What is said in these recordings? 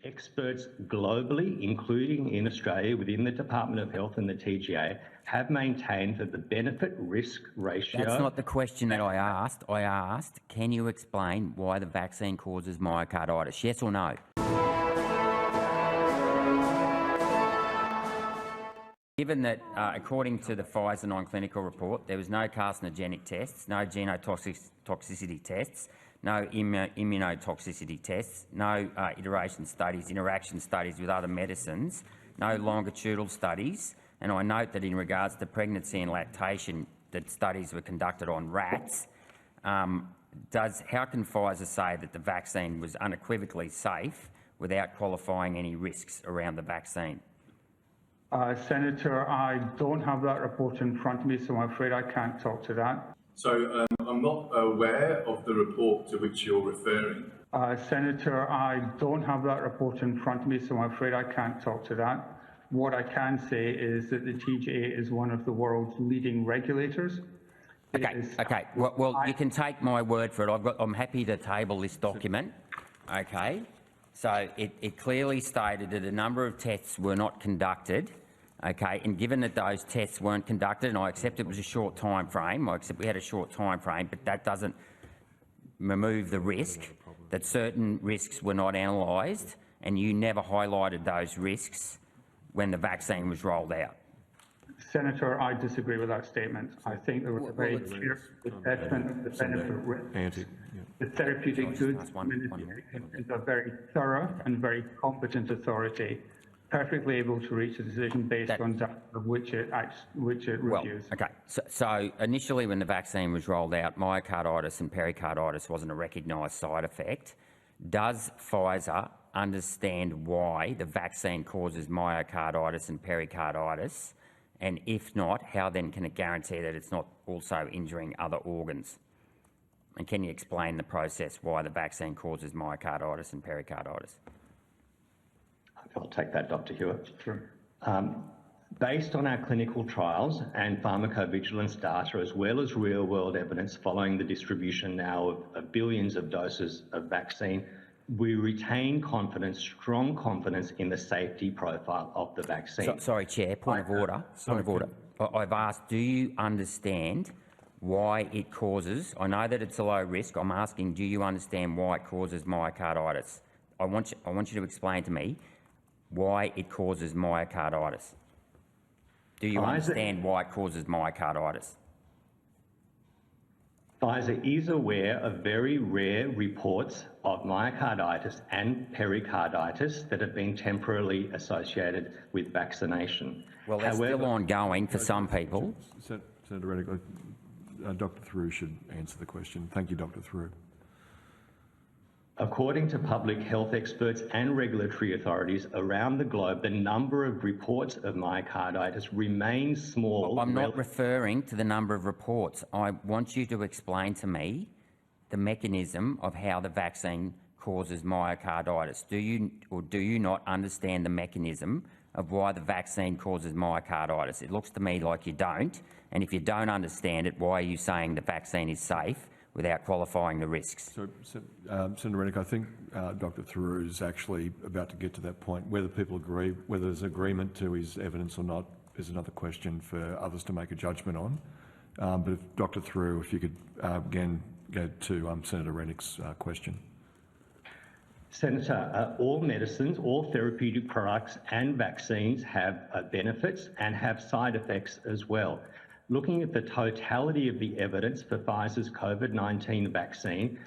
experts globally, including in Australia within the Department of Health and the TGA, have maintained that the benefit-risk ratio... That's not the question that I asked. I asked, can you explain why the vaccine causes myocarditis? Yes or no? Given that, according to the Pfizer non-clinical report, there was no carcinogenic tests, no genotoxicity tests, no immunotoxicity tests, no interaction studies with other medicines, no longitudinal studies, and I note that in regards to pregnancy and lactation, that studies were conducted on rats. How can Pfizer say that the vaccine was unequivocally safe without qualifying any risks around the vaccine? Senator, I don't have that report in front of me, so I'm afraid I can't talk to that. So I'm not aware of the report to which you're referring. Senator, I don't have that report in front of me, so I'm afraid I can't talk to that. What I can say is that the TGA is one of the world's leading regulators. Okay. Well, you can take my word for it. I'm happy to table this document. Okay. So it clearly stated that a number of tests were not conducted, okay, and given that those tests weren't conducted, and I accept it was a short time frame, I accept we had a short time frame, but that doesn't remove the risk that certain risks were not analysed, and you never highlighted those risks when the vaccine was rolled out. Senator, I disagree with that statement. I think there was a very clear assessment of the benefit risk. The Therapeutic Goods Ministry is a very thorough and very competent authority, perfectly able to reach a decision based on data of which it reviews. Okay. So initially, when the vaccine was rolled out, myocarditis and pericarditis wasn't a recognised side effect. Does Pfizer understand why the vaccine causes myocarditis and pericarditis? And if not, how then can it guarantee that it's not also injuring other organs? And can you explain the process why the vaccine causes myocarditis and pericarditis? I'll take that, Dr. Hewitt. Sure. Based on our clinical trials and pharmacovigilance data, as well as real-world evidence following the distribution now of billions of doses of vaccine, we retain confidence, strong confidence in the safety profile of the vaccine. Sorry, Chair, point of order. I've asked, do you understand why it causes, I know that it's a low risk, I'm asking, do you understand why it causes myocarditis? I want you to explain to me why it causes myocarditis. Do you understand why it causes myocarditis? Pfizer is aware of very rare reports of myocarditis and pericarditis that have been temporarily associated with vaccination. Well, they're still ongoing for some people. Senator Reddick, Dr. Through should answer the question. Thank you, Dr. Through. According to public health experts and regulatory authorities around the globe, the number of reports of myocarditis remains small. I'm not referring to the number of reports. I want you to explain to me the mechanism of how the vaccine causes myocarditis. Do you or do you not understand the mechanism of why the vaccine causes myocarditis? It looks to me like you don't. And if you don't understand it, why are you saying the vaccine is safe without qualifying the risks? So, Senator Rennick, I think Dr. Through is actually about to get to that point. Whether people agree, whether there's agreement to his evidence or not, is another question for others to make a judgment on. But if Dr. Through, if you could again go to Senator Rennick's question. Senator, all medicines, all therapeutic products and vaccines have benefits and have side effects as well. Looking at the totality of the evidence for Pfizer's COVID-19 vaccine,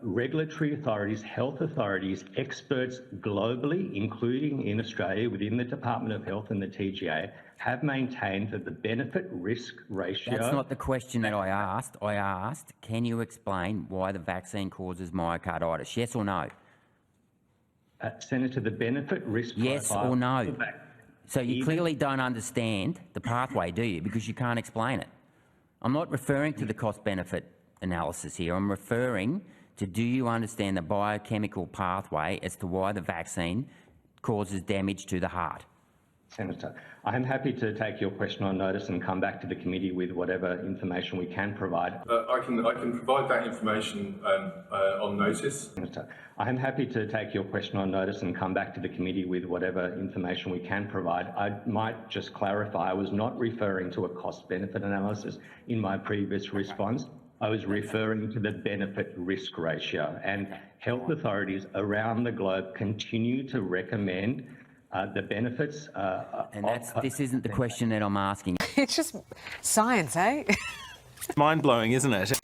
regulatory authorities, health authorities, experts globally, including in Australia within the Department of Health and the TGA, have maintained that the benefit-risk ratio... That's not the question that I asked. I asked, can you explain why the vaccine causes myocarditis? Yes or no? Senator, the benefit-risk profile... Yes or no? So you clearly don't understand the pathway, do you? Because you can't explain it. I'm not referring to the cost-benefit analysis here. I'm referring to, do you understand the biochemical pathway as to why the vaccine causes damage to the heart? Senator, I am happy to take your question on notice and come back to the committee with whatever information we can provide. I can provide that information on notice. Senator, I am happy to take your question on notice and come back to the committee with whatever information we can provide. I might just clarify, I was not referring to a cost-benefit analysis in my previous response. I was referring to the benefit-risk ratio, and health authorities around the globe continue to recommend the benefits. This isn't the question that I'm asking. It's just science, eh? Mind-blowing, isn't it?